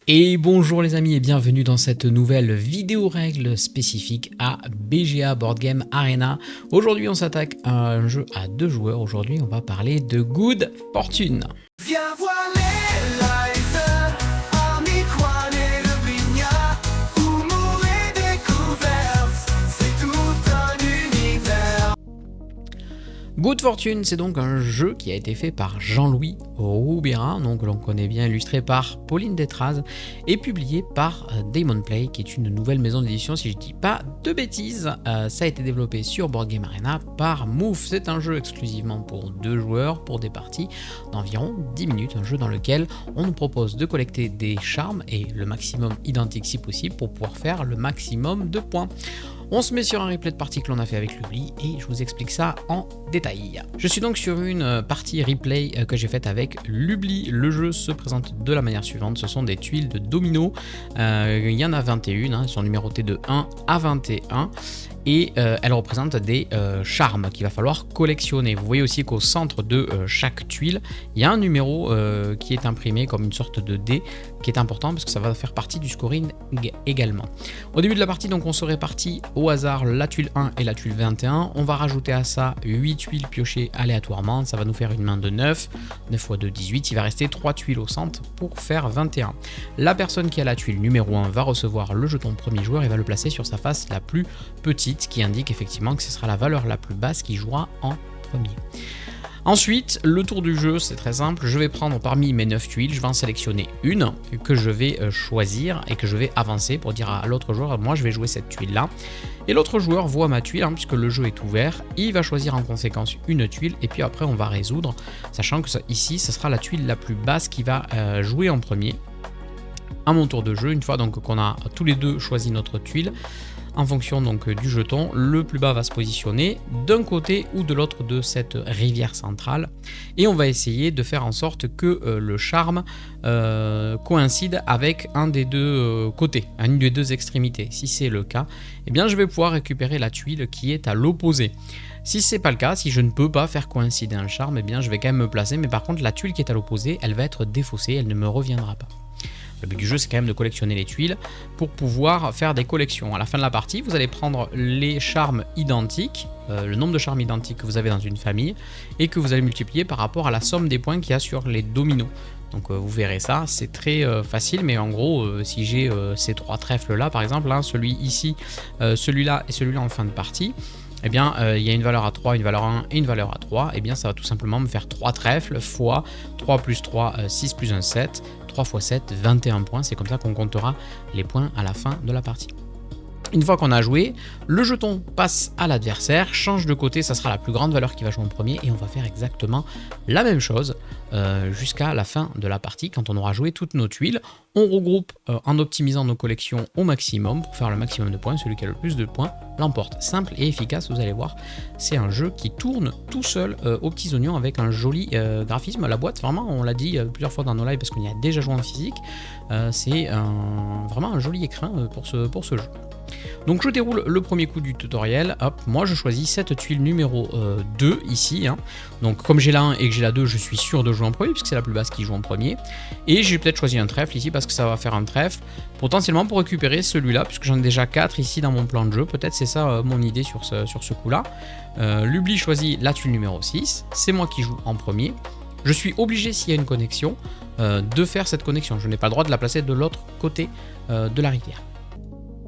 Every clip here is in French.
Et bonjour les amis et bienvenue dans cette nouvelle vidéo règle spécifique à BGA Board Game Arena. Aujourd'hui on s'attaque à un jeu à 2 joueurs. Aujourd'hui on va parler de Good Fortune. Viens voir les lives, amis Juan et le Bignat, humour et découverte, c'est tout un univers. Good Fortune, c'est donc un jeu qui a été fait par Jean-Louis Roubérin, donc l'on connaît bien, illustré par Pauline Détraz et publié par Damon Play, qui est une nouvelle maison d'édition si je dis pas de bêtises. Ça a été développé sur Board Game Arena par Move. C'est un jeu exclusivement pour 2 joueurs pour des parties d'environ 10 minutes, un jeu dans lequel on nous propose de collecter des charmes et le maximum identique si possible pour pouvoir faire le maximum de points. On se met sur un replay de partie que l'on a fait avec Lubli et je vous explique ça en détail. Je suis donc sur une partie replay que j'ai faite avec Lubli. Le jeu se présente de la manière suivante. Ce sont des tuiles de domino. Il y en a 21, elles sont numérotées de 1 à 21. Et elles représentent des charmes qu'il va falloir collectionner. Vous voyez aussi qu'au centre de chaque tuile, il y a un numéro qui est imprimé comme une sorte de dé, qui est important parce que ça va faire partie du scoring également. Au début de la partie, donc, on se répartit au hasard la tuile 1 et la tuile 21. On va rajouter à ça 8 tuiles piochées aléatoirement. Ça va nous faire une main de 9. 9 x 2, 18. Il va rester 3 tuiles au centre pour faire 21. La personne qui a la tuile numéro 1 va recevoir le jeton premier joueur et va le placer sur sa face la plus petite, qui indique effectivement que ce sera la valeur la plus basse qui jouera en premier. Ensuite, le tour du jeu, c'est très simple. Je vais prendre parmi mes 9 tuiles, je vais en sélectionner une que je vais choisir et que je vais avancer pour dire à l'autre joueur, moi je vais jouer cette tuile-là. Et l'autre joueur voit ma tuile, puisque le jeu est ouvert. Il va choisir en conséquence une tuile et puis après on va résoudre, sachant que ici, ce sera la tuile la plus basse qui va jouer en premier. À mon tour de jeu, une fois donc qu'on a tous les deux choisi notre tuile, en fonction donc du jeton, le plus bas va se positionner d'un côté ou de l'autre de cette rivière centrale et on va essayer de faire en sorte que le charme coïncide avec un des deux côtés, une des deux extrémités. Si c'est le cas, eh bien je vais pouvoir récupérer la tuile qui est à l'opposé. Si c'est pas le cas, si je ne peux pas faire coïncider un charme, eh bien je vais quand même me placer, mais par contre la tuile qui est à l'opposé, elle va être défaussée, elle ne me reviendra pas. Le but du jeu, c'est quand même de collectionner les tuiles pour pouvoir faire des collections. À la fin de la partie, vous allez prendre les charmes identiques, le nombre de charmes identiques que vous avez dans une famille, et que vous allez multiplier par rapport à la somme des points qu'il y a sur les dominos. Donc vous verrez ça, c'est très facile, mais en gros, si j'ai ces 3 trèfles là, par exemple, celui ici, celui-là et celui-là en fin de partie, eh bien, il y a une valeur à 3, une valeur à 1 et une valeur à 3, et bien ça va tout simplement me faire 3 trèfles fois 3 plus 3, 6 plus 1, 7, 3 x 7, 21 points, c'est comme ça qu'on comptera les points à la fin de la partie. Une fois qu'on a joué, le jeton passe à l'adversaire, change de côté, ça sera la plus grande valeur qui va jouer en premier et on va faire exactement la même chose jusqu'à la fin de la partie. Quand on aura joué toutes nos tuiles, on regroupe en optimisant nos collections au maximum pour faire le maximum de points. Celui qui a le plus de points l'emporte. Simple et efficace, vous allez voir, c'est un jeu qui tourne tout seul aux petits oignons avec un joli graphisme. La boîte, vraiment, on l'a dit plusieurs fois dans nos lives parce qu'on y a déjà joué en physique, c'est vraiment un joli écrin pour ce jeu. Donc je déroule le premier coup du tutoriel. Hop, moi je choisis cette tuile numéro 2 ici. Donc comme j'ai la 1 et que j'ai la 2, je suis sûr de jouer en premier puisque c'est la plus basse qui joue en premier. Et j'ai peut-être choisi un trèfle ici parce que ça va faire un trèfle potentiellement pour récupérer celui-là puisque j'en ai déjà 4 ici dans mon plan de jeu. Peut-être c'est ça mon idée sur ce coup-là. Lubli choisit la tuile numéro 6. C'est moi qui joue en premier. Je suis obligé, s'il y a une connexion, de faire cette connexion. Je n'ai pas le droit de la placer de l'autre côté de la rivière.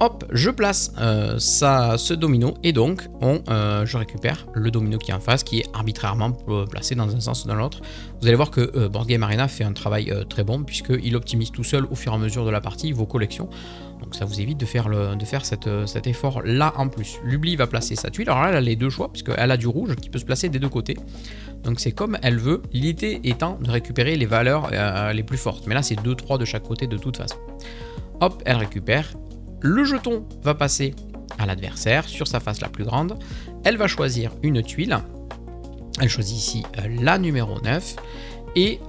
Hop, je place ce domino et donc je récupère le domino qui est en face, qui est arbitrairement placé dans un sens ou dans l'autre. Vous allez voir que Board Game Arena fait un travail très bon puisqu'il optimise tout seul au fur et à mesure de la partie vos collections. Donc ça vous évite de faire cet effort là en plus. Lubli va placer sa tuile. Alors là, elle a les deux choix puisqu'elle a du rouge qui peut se placer des deux côtés. Donc c'est comme elle veut. L'idée étant de récupérer les valeurs les plus fortes. Mais là, c'est 2-3 de chaque côté de toute façon. Hop, elle récupère. Le jeton va passer à l'adversaire sur sa face la plus grande. Elle va choisir une tuile. Elle choisit ici la numéro 9. Et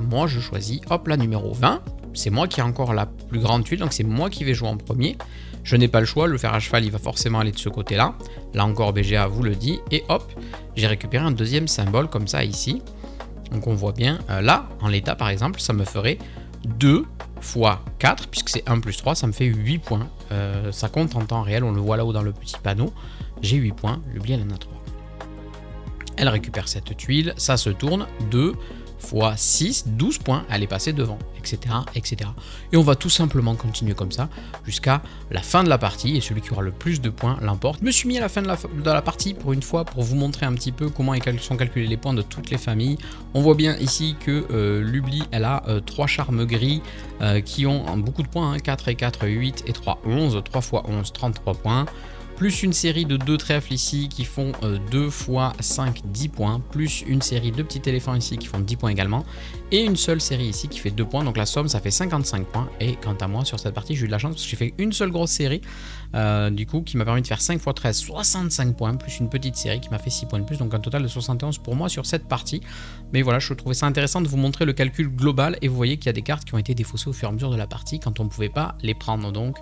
moi, je choisis la numéro 20. C'est moi qui ai encore la plus grande tuile, donc c'est moi qui vais jouer en premier. Je n'ai pas le choix, le fer à cheval, il va forcément aller de ce côté-là. Là encore, BGA vous le dit. Et hop, j'ai récupéré un deuxième symbole comme ça ici. Donc on voit bien, là, en l'état par exemple, ça me ferait 2 fois 4, puisque c'est 1 plus 3, ça me fait 8 points. Ça compte en temps réel, on le voit là-haut dans le petit panneau. J'ai 8 points, le biais elle en a 3. Elle récupère cette tuile, ça se tourne, 2 fois 6, 12 points, elle est passée devant, etc., etc. Et on va tout simplement continuer comme ça jusqu'à la fin de la partie, et celui qui aura le plus de points l'emporte. Je me suis mis à la fin de la partie pour une fois pour vous montrer un petit peu comment sont calculés les points de toutes les familles. On voit bien ici que Lubli, elle a 3 charmes gris qui ont beaucoup de points, hein, 4 et 4, 8 et 3, 11, 3 fois 11, 33 points. Plus une série de 2 trèfles ici qui font 2 fois 5, 10 points, plus une série de petits éléphants ici qui font 10 points également, et une seule série ici qui fait 2 points, donc la somme ça fait 55 points, et quant à moi sur cette partie j'ai eu de la chance parce que j'ai fait une seule grosse série, du coup qui m'a permis de faire 5 x 13, 65 points, plus une petite série qui m'a fait 6 points de plus, donc un total de 71 pour moi sur cette partie. Mais voilà, je trouvais ça intéressant de vous montrer le calcul global, et vous voyez qu'il y a des cartes qui ont été défaussées au fur et à mesure de la partie quand on ne pouvait pas les prendre, donc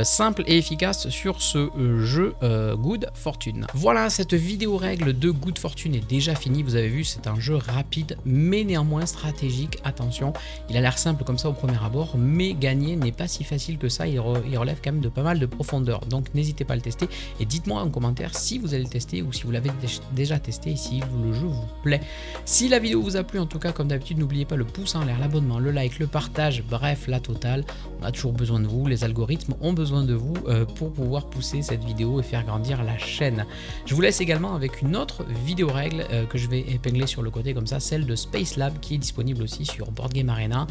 simple et efficace sur ce jeu Good Fortune. Voilà, cette vidéo règle de Good Fortune est déjà finie. Vous avez vu, c'est un jeu rapide mais néanmoins stratégique. Attention, il a l'air simple comme ça au premier abord, mais gagner n'est pas si facile que ça. Il relève quand même de pas mal de profondeur, donc n'hésitez pas à le tester et dites-moi en commentaire si vous allez le tester ou si vous l'avez déjà testé et si le jeu vous plaît. Si la vidéo vous a plu, en tout cas comme d'habitude, n'oubliez pas le pouce en l'air, l'abonnement, le like, le partage, bref la totale. On a toujours besoin de vous, les algorithmes ont besoin de vous pour pouvoir pousser cette vidéo et faire grandir la chaîne. Je vous laisse également avec une autre vidéo règle que je vais épingler sur le côté comme ça, celle de Space Lab qui est disponible aussi sur Board Game Arena.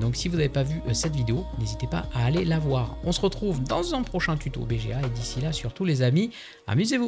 Donc si vous n'avez pas vu cette vidéo, n'hésitez pas à aller la voir. On se retrouve dans un prochain tuto BGA et d'ici là surtout les amis, amusez-vous.